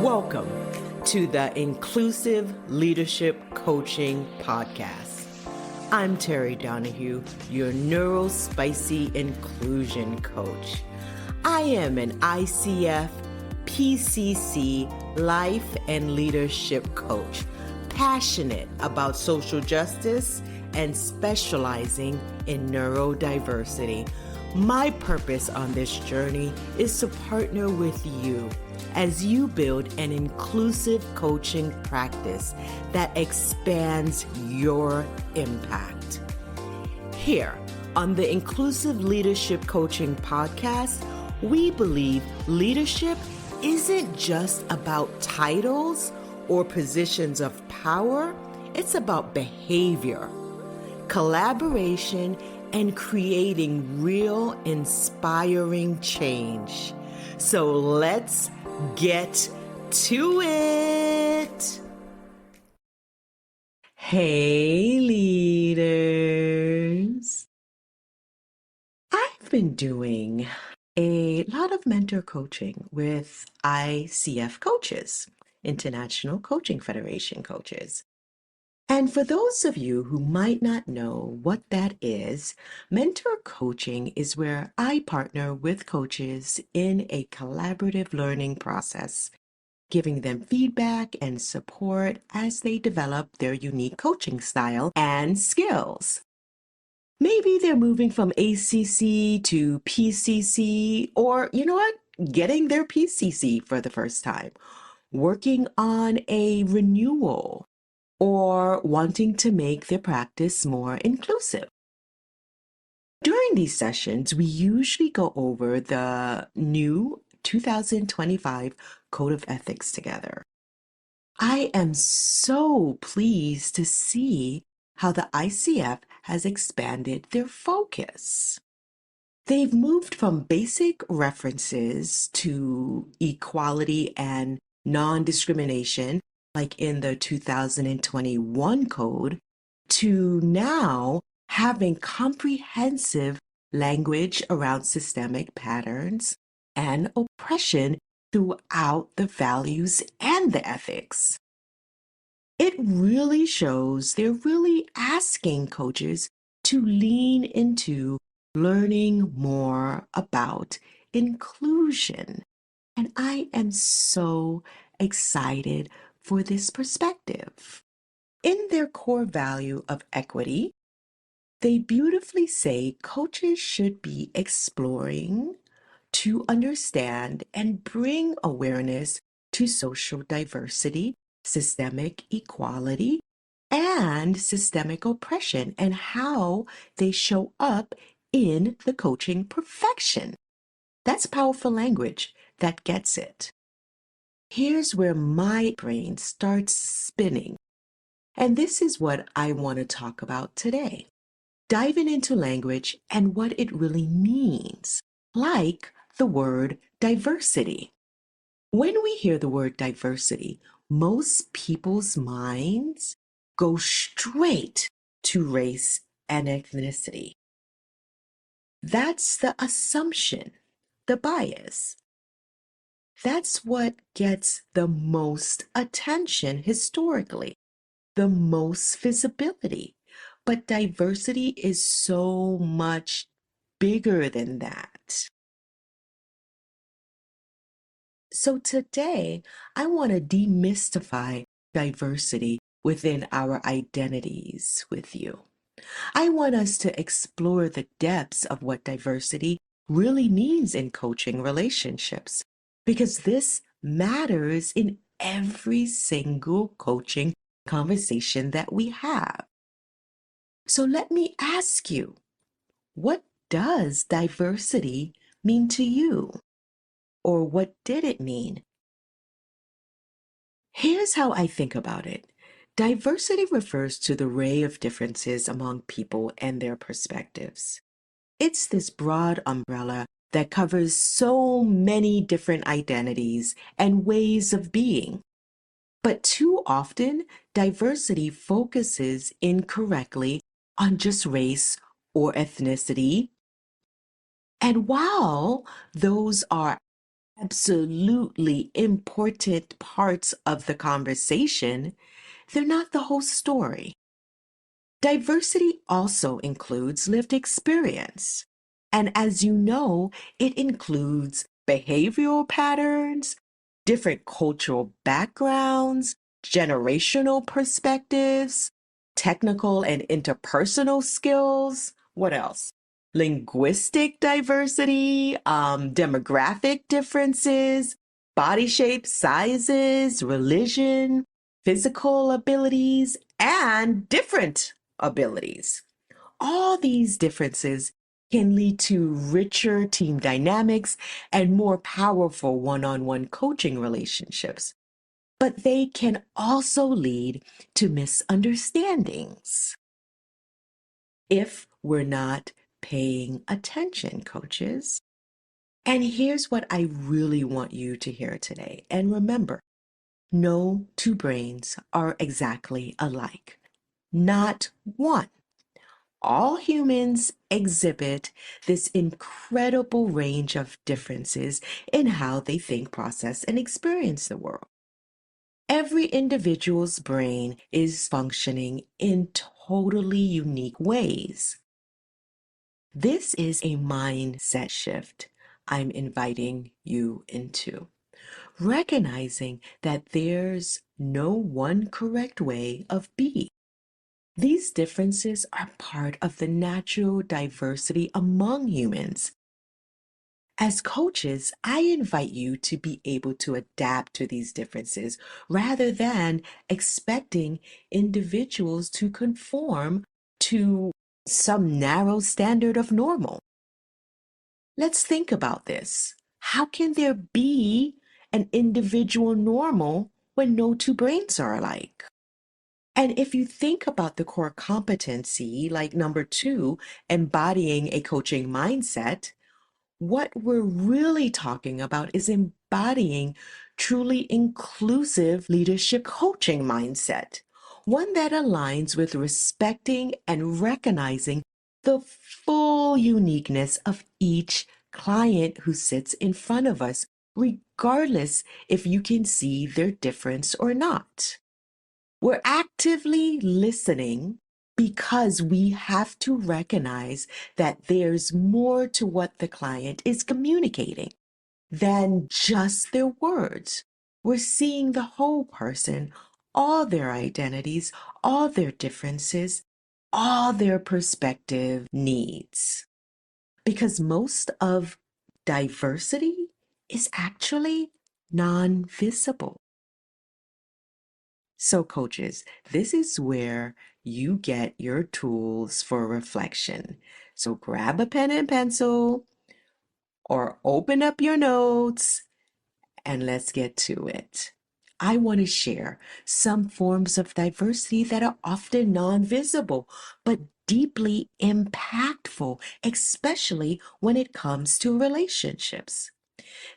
Welcome to the Inclusive Leadership Coaching Podcast. I'm Terri Donahue, your Neurospicy Inclusion Coach. I am an ICF PCC life and leadership coach, passionate about social justice and specializing in neurodiversity. My purpose on this journey is to partner with you as you build an inclusive coaching practice that expands your impact. Here on the Inclusive Leadership Coaching Podcast, we believe leadership isn't just about titles or positions of power. It's about behavior, collaboration, and creating real inspiring change. So let's get to it. Hey, leaders. I've been doing a lot of mentor coaching with ICF coaches, International Coaching Federation coaches. And for those of you who might not know what that is, mentor coaching is where I partner with coaches in a collaborative learning process, giving them feedback and support as they develop their unique coaching style and skills. Maybe they're moving from ACC to PCC, or you know what, getting their PCC for the first time, working on a renewal, or wanting to make their practice more inclusive. During these sessions, we usually go over the new 2025 Code of Ethics together. I am so pleased to see how the ICF has expanded their focus. They've moved from basic references to equality and non-discrimination, like in the 2021 code, to now having comprehensive language around systemic patterns and oppression throughout the values and the ethics. It really shows they're really asking coaches to lean into learning more about inclusion. And I am so excited for this perspective. In their core value of equity, they beautifully say coaches should be exploring to understand and bring awareness to social diversity, systemic equality, and systemic oppression, and how they show up in the coaching profession. That's powerful language that gets it. Here's where my brain starts spinning. And this is what I want to talk about today. Diving into language and what it really means, like the word diversity. When we hear the word diversity, most people's minds go straight to race and ethnicity. That's the assumption, the bias. That's what gets the most attention historically, the most visibility. But diversity is so much bigger than that. So today, I want to demystify diversity within our identities with you. I want us to explore the depths of what diversity really means in coaching relationships, because this matters in every single coaching conversation that we have. So let me ask you, what does diversity mean to you? Or what did it mean? Here's how I think about it. Diversity refers to the array of differences among people and their perspectives. It's this broad umbrella that covers so many different identities and ways of being. But too often, diversity focuses incorrectly on just race or ethnicity. And while those are absolutely important parts of the conversation, they're not the whole story. Diversity also includes lived experience. And as you know, it includes behavioral patterns, different cultural backgrounds, generational perspectives, technical and interpersonal skills. What else? Linguistic diversity, demographic differences, body shape, sizes, religion, physical abilities, and different abilities. All these differences can lead to richer team dynamics and more powerful one-on-one coaching relationships. But they can also lead to misunderstandings if we're not paying attention, coaches. And here's what I really want you to hear today. And remember, no two brains are exactly alike. Not one. All humans exhibit this incredible range of differences in how they think, process, and experience the world. Every individual's brain is functioning in totally unique ways. This is a mindset shift I'm inviting you into. Recognizing that there's no one correct way of being. These differences are part of the natural diversity among humans. As coaches, I invite you to be able to adapt to these differences rather than expecting individuals to conform to some narrow standard of normal. Let's think about this. How can there be an individual normal when no two brains are alike? And if you think about the core competency, like number 2, embodying a coaching mindset, what we're really talking about is embodying truly inclusive leadership coaching mindset, one that aligns with respecting and recognizing the full uniqueness of each client who sits in front of us, regardless if you can see their difference or not. We're actively listening because we have to recognize that there's more to what the client is communicating than just their words. We're seeing the whole person, all their identities, all their differences, all their perspective needs. Because most of diversity is actually non-visible. So, coaches, this is where you get your tools for reflection. So, grab a pen and pencil or open up your notes and let's get to it. I want to share some forms of diversity that are often non-visible but deeply impactful, especially when it comes to relationships.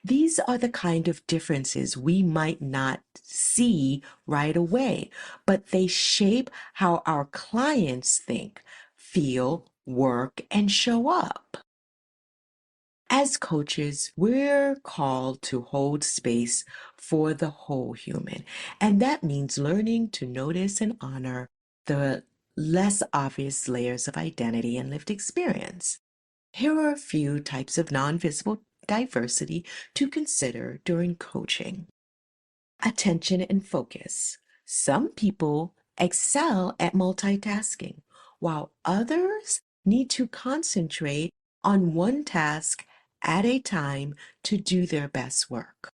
These are the kind of differences we might not see right away, but they shape how our clients think, feel, work, and show up. As coaches, we're called to hold space for the whole human, and that means learning to notice and honor the less obvious layers of identity and lived experience. Here are a few types of non-visible diversity to consider during coaching. Attention and focus. Some people excel at multitasking, while others need to concentrate on one task at a time to do their best work.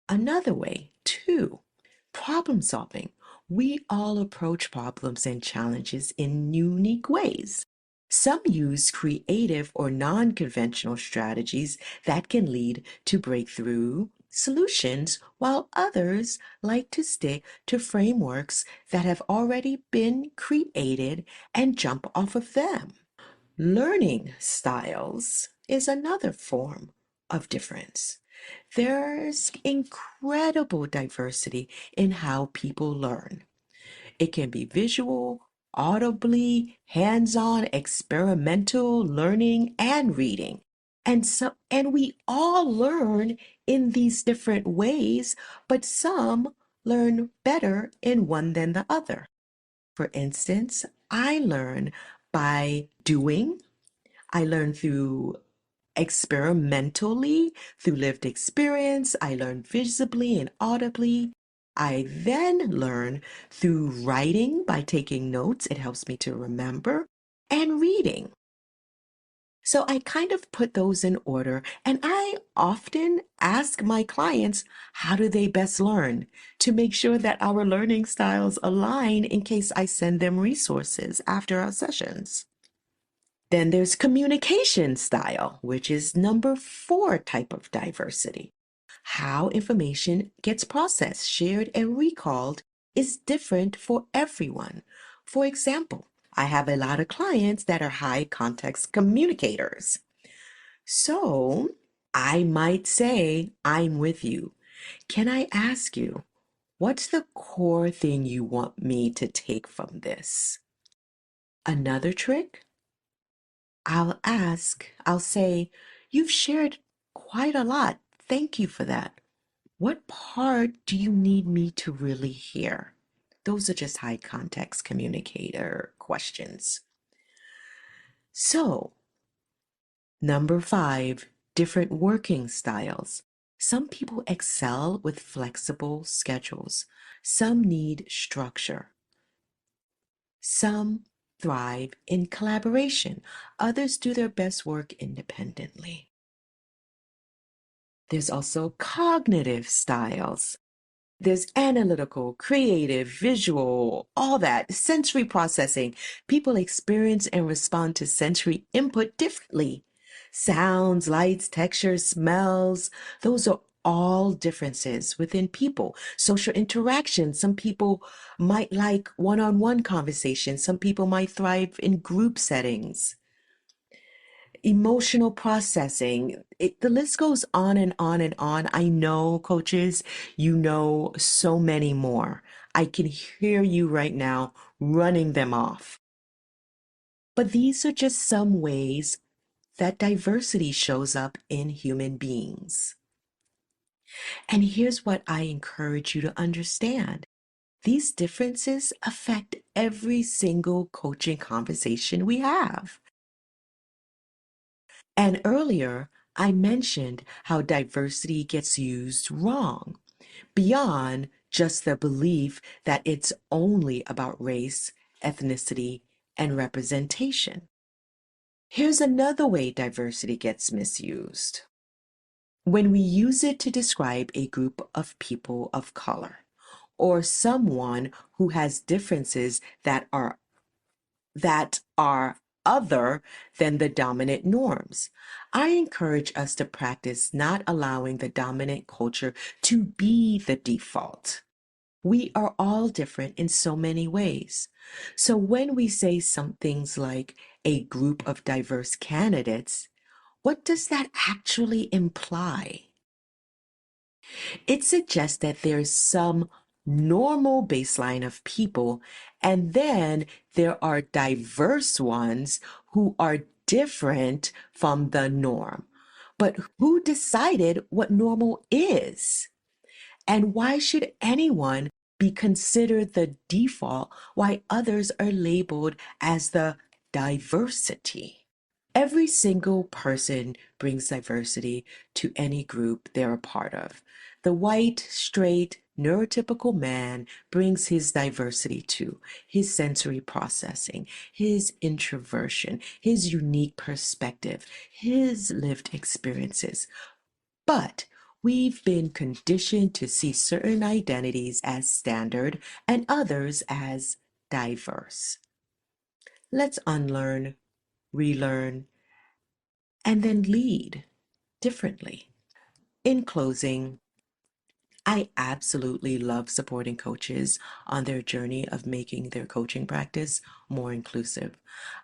Another way, too, problem solving. We all approach problems and challenges in unique ways. Some use creative or non-conventional strategies that can lead to breakthrough solutions, while others like to stick to frameworks that have already been created and jump off of them. Learning styles is another form of difference. There's incredible diversity in how people learn. It can be visual, audibly, hands-on, experimental learning, and reading. And we all learn in these different ways, but some learn better in one than the other. For instance, I learn by doing. I learn through experimentally, through lived experience. I learn visibly and audibly. I then learn through writing by taking notes. It helps me to remember, and reading. So I kind of put those in order, and I often ask my clients, how do they best learn, to make sure that our learning styles align in case I send them resources after our sessions. Then there's communication style, which is number 4 type of diversity. How information gets processed, shared, and recalled is different for everyone. For example, I have a lot of clients that are high context communicators. So I might say, I'm with you. Can I ask you, what's the core thing you want me to take from this? Another trick, I'll say, you've shared quite a lot. Thank you for that. What part do you need me to really hear? Those are just high context communicator questions. So, number 5, different working styles. Some people excel with flexible schedules. Some need structure. Some thrive in collaboration. Others do their best work independently. There's also cognitive styles. There's analytical, creative, visual, all that, sensory processing. People experience and respond to sensory input differently. Sounds, lights, textures, smells, those are all differences within people. Social interaction, some people might like one-on-one conversations, some people might thrive in group settings. Emotional processing. The list goes on and on and on. I know, coaches, you know so many more. I can hear you right now running them off. But these are just some ways that diversity shows up in human beings. And here's what I encourage you to understand. These differences affect every single coaching conversation we have. And earlier, I mentioned how diversity gets used wrong, beyond just the belief that it's only about race, ethnicity, and representation. Here's another way diversity gets misused. When we use it to describe a group of people of color, or someone who has differences that are other than the dominant norms. I encourage us to practice not allowing the dominant culture to be the default. We are all different in so many ways. So when we say some things like a group of diverse candidates, what does that actually imply? It suggests that there's some normal baseline of people, and then there are diverse ones who are different from the norm. But who decided what normal is? And why should anyone be considered the default while others are labeled as the diversity? Every single person brings diversity to any group they're a part of. The white, straight, neurotypical man brings his diversity too, his sensory processing, his introversion, his unique perspective, his lived experiences. But we've been conditioned to see certain identities as standard and others as diverse. Let's unlearn, relearn, and then lead differently. In closing, I absolutely love supporting coaches on their journey of making their coaching practice more inclusive.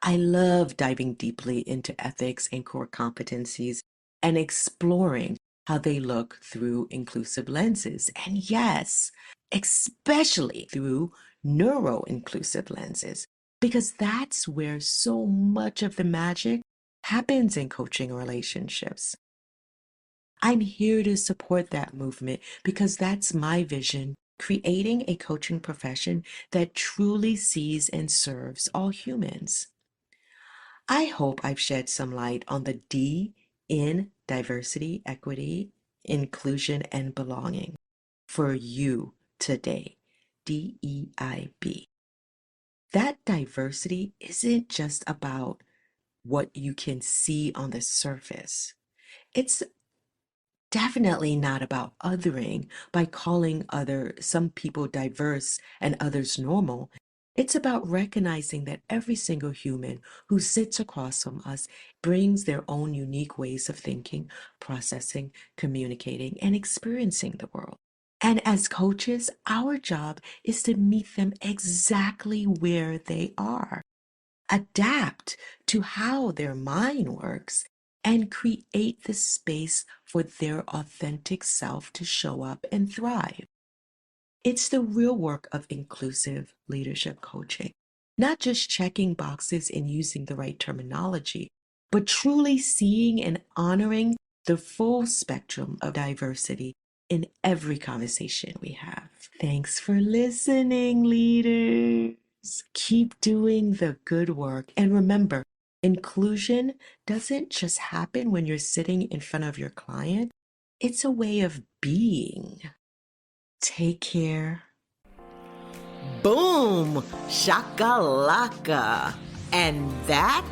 I love diving deeply into ethics and core competencies and exploring how they look through inclusive lenses. And yes, especially through neuro inclusive lenses, because that's where so much of the magic happens in coaching relationships. I'm here to support that movement because that's my vision, creating a coaching profession that truly sees and serves all humans. I hope I've shed some light on the D in diversity, equity, inclusion, and belonging for you today. DEIB. That diversity isn't just about what you can see on the surface. It's definitely not about othering by calling some people diverse and others normal. It's about recognizing that every single human who sits across from us brings their own unique ways of thinking, processing, communicating, and experiencing the world. And as coaches, our job is to meet them exactly where they are, adapt to how their mind works, and create the space for their authentic self to show up and thrive. It's the real work of inclusive leadership coaching, not just checking boxes and using the right terminology, but truly seeing and honoring the full spectrum of diversity in every conversation we have. Thanks for listening, leaders. Keep doing the good work. And remember, inclusion doesn't just happen when you're sitting in front of your client, it's a way of being. Take care. Boom! Shakalaka! And that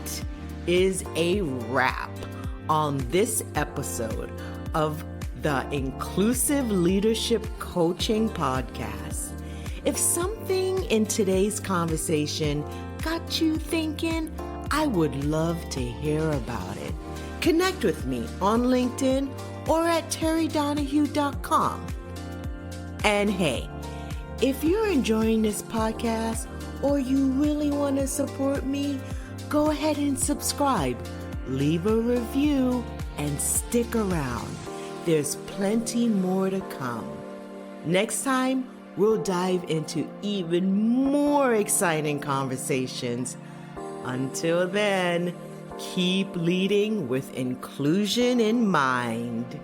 is a wrap on this episode of the Inclusive Leadership Coaching Podcast. If something in today's conversation got you thinking, I would love to hear about it. Connect with me on LinkedIn or at terridonahue.com. And hey, if you're enjoying this podcast or you really want to support me, go ahead and subscribe, leave a review, and stick around. There's plenty more to come. Next time, we'll dive into even more exciting conversations. Until then, keep leading with inclusion in mind.